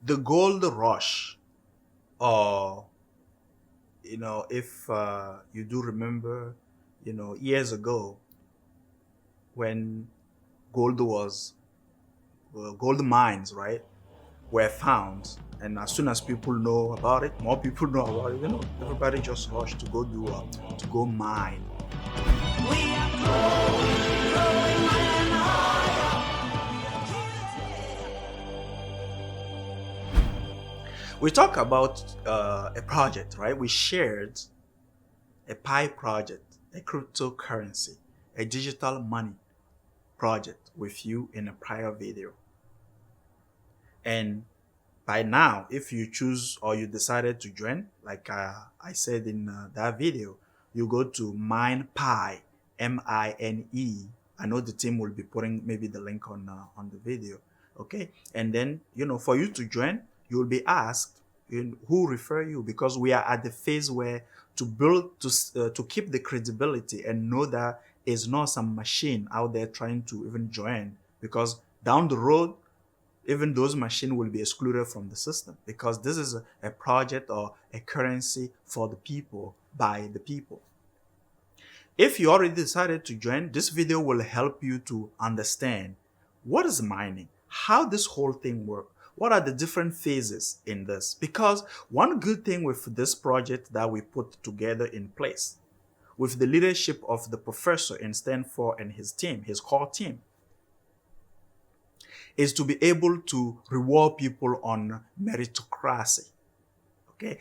The gold rush, or if you do remember, years ago when gold was gold mines, right, were found, and as soon as people know about it, more people know about it. Everybody just rushed to go to go mine. We are growing We talk about a project, right? We shared a Pi project, a cryptocurrency, a digital money project with you in a prior video. And by now, if you choose or you decided to join, like I said in that video, you go to MinePi, MINE. I know the team will be putting maybe the link on the video, okay? And then for you to join, you will be asked who refer you, because we are at the phase where to build to keep the credibility and know that it's not some machine out there trying to even join, because down the road even those machines will be excluded from the system, because this is a project or a currency for the people by the people. If you already decided to join, this video will help you to understand what is mining, how this whole thing works, what are the different phases in this. Because one good thing with this project that we put together in place with the leadership of the professor in Stanford and his team, his core team, is to be able to reward people on meritocracy, okay,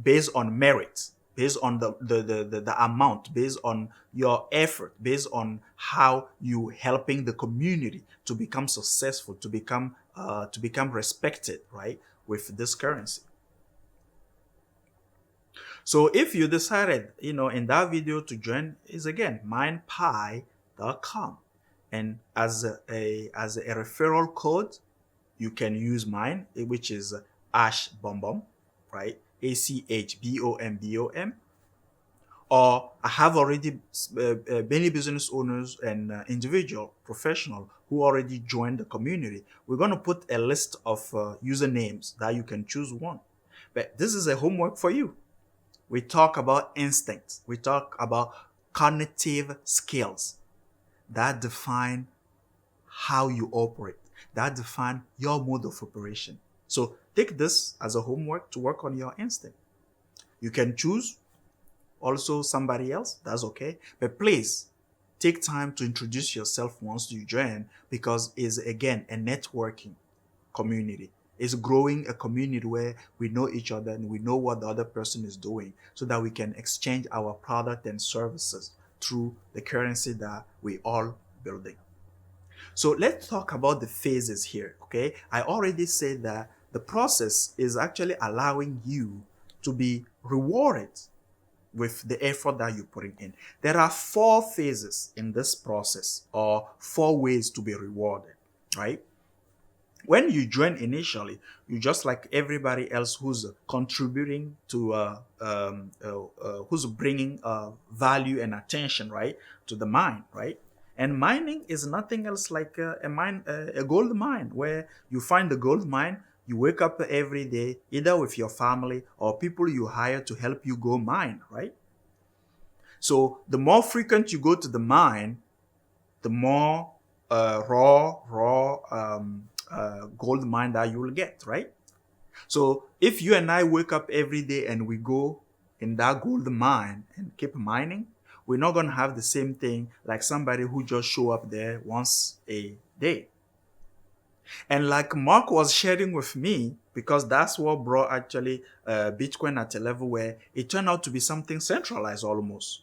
based on merit, based on the amount, based on your effort, based on how you helping the community to become successful, to become respected, right, with this currency. So if you decided, in that video to join, is again minepi.com, and as a referral code, you can use mine, which is ash bombom, right? ACHBOMBOM. Or I have already many business owners and individual professional who already joined the community. We're going to put a list of usernames that you can choose one. But this is a homework for you. We talk about instincts. We talk about cognitive skills that define how you operate, that define your mode of operation. So take this as a homework to work on your instinct. You can choose also somebody else, that's okay. But please take time to introduce yourself once you join, because it's again a networking community. It's growing a community where we know each other and we know what the other person is doing, so that we can exchange our product and services through the currency that we all building. So let's talk about the phases here, okay? I already said that the process is actually allowing you to be rewarded with the effort that you're putting in. There are 4 phases in this process, or 4 ways to be rewarded, right? When you join initially, you just like everybody else who's contributing to, who's bringing value and attention, right, to the mine, right? And mining is nothing else like a gold mine, where you find the gold mine, you wake up every day, either with your family or people you hire to help you go mine, right? So the more frequent you go to the mine, the more raw gold mine that you will get, right? So if you and I wake up every day and we go in that gold mine and keep mining, we're not going to have the same thing like somebody who just show up there once a day. And like Mark was sharing with me, because that's what brought actually Bitcoin at a level where it turned out to be something centralized almost.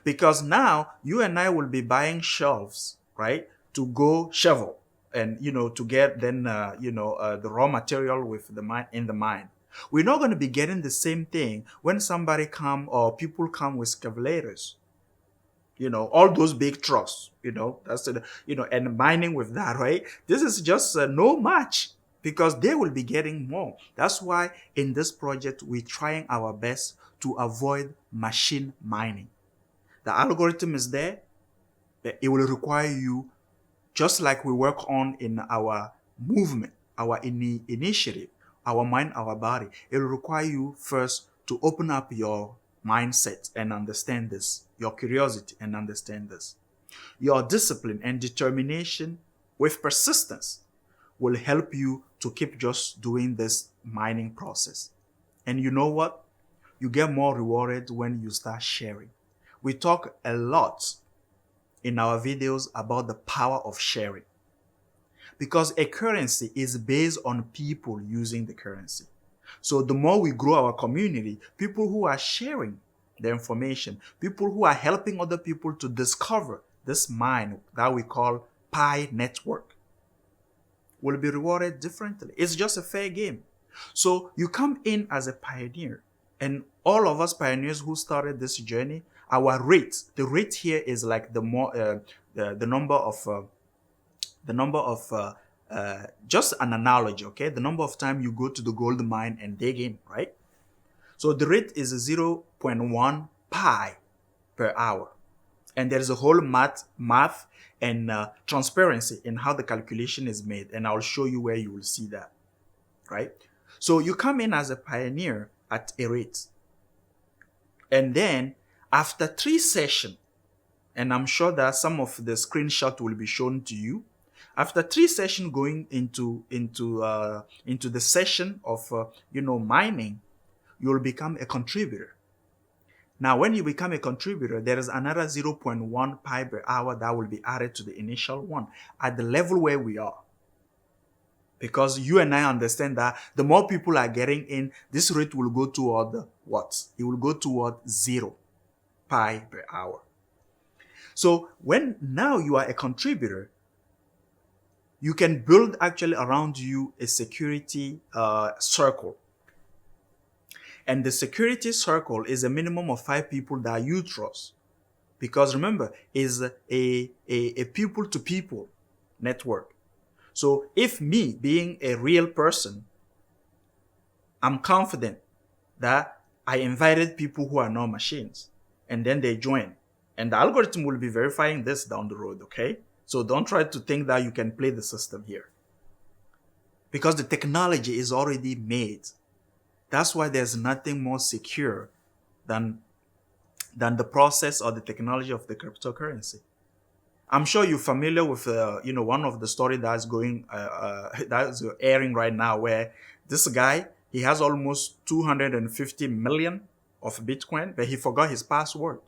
Because now you and I will be buying shelves, right, to go shovel and to get then the raw material with the mine in the mine. We're not going to be getting the same thing when somebody come or people come with excavators, all those big trucks, that's and mining with that, right? This is just no match, because they will be getting more. That's why in this project we're trying our best to avoid machine mining. The algorithm is there, but it will require you, just like we work on in our movement, our initiative, our mind, our body, it will require you first to open up your mindset and understand this, your curiosity and understand this. Your discipline and determination with persistence will help you to keep just doing this mining process. And you know what? You get more rewarded when you start sharing. We talk a lot in our videos about the power of sharing, because a currency is based on people using the currency. So the more we grow our community, people who are sharing the information, people who are helping other people to discover this mine that we call Pi network, will be rewarded differently. It's just a fair game. So you come in as a pioneer, and all of us pioneers who started this journey, our rate, the rate here is like the number of just an analogy, okay? The number of time you go to the gold mine and dig in, right? So the rate is 0.1 pi per hour. And there is a whole math and transparency in how the calculation is made. And I'll show you where you will see that, right? So you come in as a pioneer at a rate. And then after 3 sessions, and I'm sure that some of the screenshot will be shown to you, after 3 sessions going into the session of mining, you will become a contributor. Now, when you become a contributor, there is another 0.1 pi per hour that will be added to the initial one at the level where we are. Because you and I understand that the more people are getting in, this rate will go toward what? It will go toward 0 pi per hour. So when now you are a contributor, you can build actually around you a security circle. And the security circle is a minimum of 5 people that you trust. Because remember, it's a people-to-people network. So if me, being a real person, I'm confident that I invited people who are not machines, and then they join. And the algorithm will be verifying this down the road, okay? So don't try to think that you can play the system here. Because the technology is already made. That's why there's nothing more secure than the process or the technology of the cryptocurrency. I'm sure you're familiar with one of the story that's going that's airing right now, where this guy, he has almost 250 million of Bitcoin, but he forgot his password.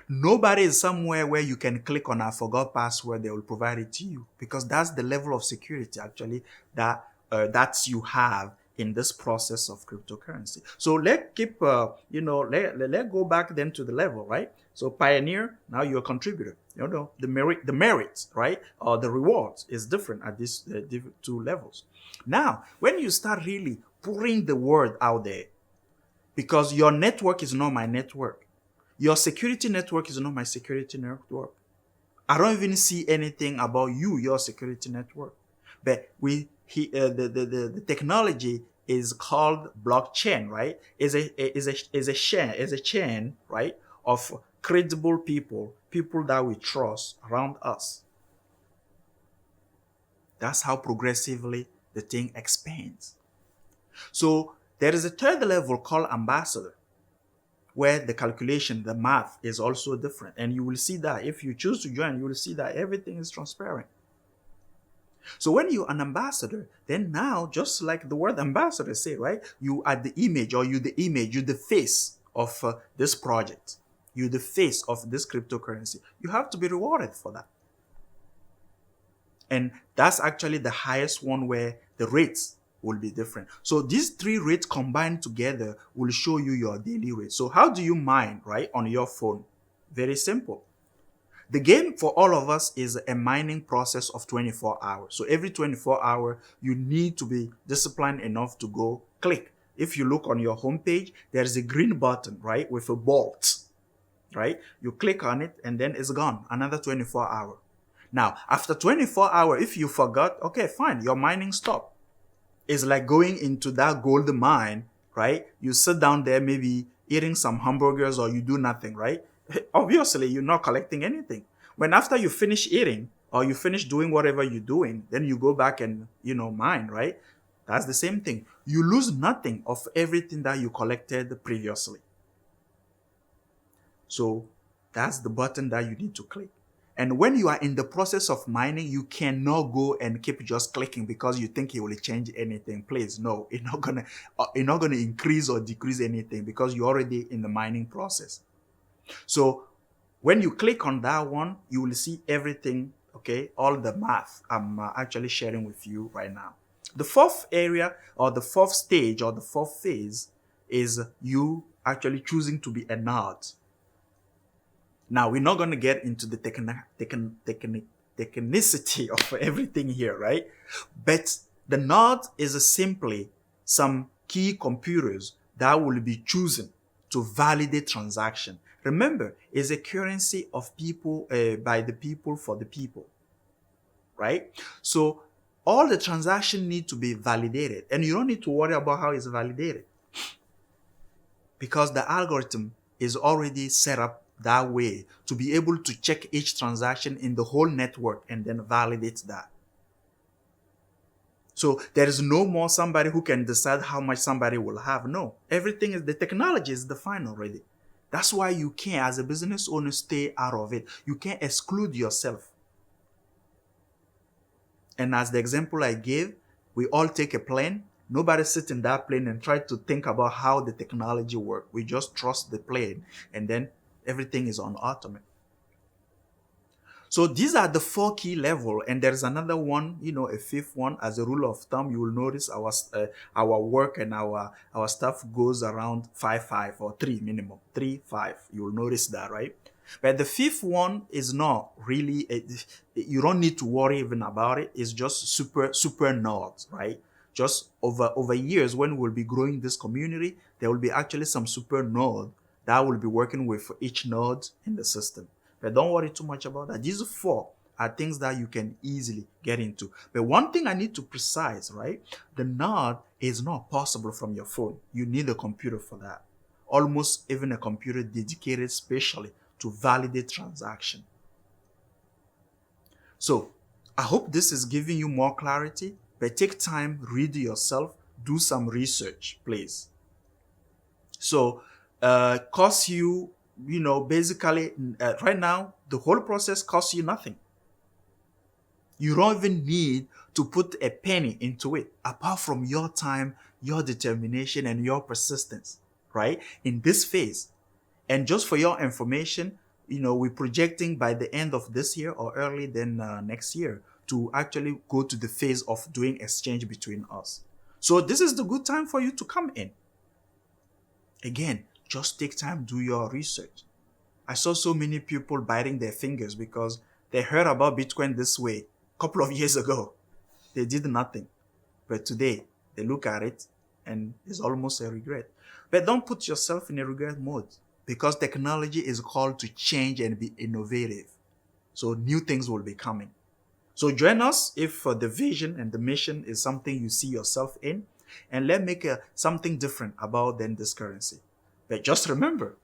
Nobody is somewhere where you can click on I forgot password, they will provide it to you, because that's the level of security actually that you have in this process of cryptocurrency. So let's keep, let's go back then to the level, right? So pioneer, now you're a contributor. The merit, right? Or the rewards is different at these 2 levels. Now, when you start really putting the word out there, because your network is not my network, your security network is not my security network. I don't even see anything about your security network. But the technology is called blockchain, right? Is a chain, right, of credible people that we trust around us. That's how progressively the thing expands. So there is a 3rd level called ambassador, where the calculation, the math is also different. And you will see that if you choose to join, you will see that everything is transparent. So when you're an ambassador, then now, just like the word ambassador say, right? You are the image, or you're the face of this project. You're the face of this cryptocurrency. You have to be rewarded for that. And that's actually the highest one, where the rates will be different. So these 3 rates combined together will show you your daily rate. So how do you mine, right, on your phone? Very simple. The game for all of us is a mining process of 24 hours. So every 24 hours, you need to be disciplined enough to go click. If you look on your homepage, there's a green button, right, with a bolt, right? You click on it and then it's gone. Another 24 hours. Now, after 24 hours, if you forgot, okay, fine, your mining stopped. It's like going into that gold mine, right? You sit down there, maybe eating some hamburgers, or you do nothing, right? Obviously, you're not collecting anything. When after you finish eating, or you finish doing whatever you're doing, then you go back and, mine, right? That's the same thing. You lose nothing of everything that you collected previously. So that's the button that you need to click. And when you are in the process of mining, you cannot go and keep just clicking because you think it will change anything. Please, no, it's not gonna increase or decrease anything because you're already in the mining process. So when you click on that one, you will see everything, okay, all the math I'm actually sharing with you right now. The fourth area or the fourth stage or the fourth phase is you actually choosing to be a node. Now, we're not going to get into the technicity of everything here, right? But the node is simply some key computers that will be chosen to validate transaction. Remember, it's a currency of people, by the people for the people, right? So all the transaction need to be validated, and you don't need to worry about how it's validated because the algorithm is already set up that way to be able to check each transaction in the whole network and then validate that. So there is no more somebody who can decide how much somebody will have. No, everything is, the technology is defined already. That's why you can't, as a business owner, stay out of it. You can't exclude yourself. And as the example I gave, we all take a plane. Nobody sits in that plane and try to think about how the technology works. We just trust the plane, and then everything is on automatic. So these are the 4 key level, and there's another one, a fifth one. As a rule of thumb, you will notice our work and our stuff goes around 5 or 3 minimum, 3 5. You will notice that, right? But the fifth one is not really. You don't need to worry even about it. It's just super nodes, right? Just over years, when we'll be growing this community, there will be actually some super node that will be working with each node in the system. But don't worry too much about that. These 4 are things that you can easily get into. But one thing I need to precise, right? The node is not possible from your phone. You need a computer for that. Almost even a computer dedicated specially to validate transaction. So I hope this is giving you more clarity, but take time, read yourself, do some research, please. So costs you, basically right now, the whole process costs you nothing. You don't even need to put a penny into it apart from your time, your determination, and your persistence, right? In this phase. And just for your information, we're projecting by the end of this year or early then next year to actually go to the phase of doing exchange between us. So this is the good time for you to come in. Again, just take time, do your research. I saw so many people biting their fingers because they heard about Bitcoin this way a couple of years ago. They did nothing. But today, they look at it and it's almost a regret. But don't put yourself in a regret mode because technology is called to change and be innovative. So new things will be coming. So join us if the vision and the mission is something you see yourself in, and let's make something different about then this currency. But just remember,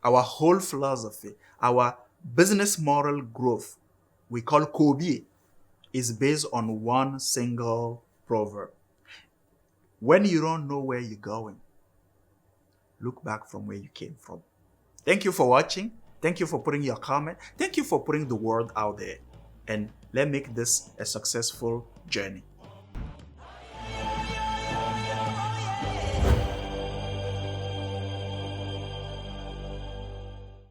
our whole philosophy, our business model growth, we call Kobe, is based on one single proverb. When you don't know where you're going, look back from where you came from. Thank you for watching. Thank you for putting your comment. Thank you for putting the word out there. And let's make this a successful journey.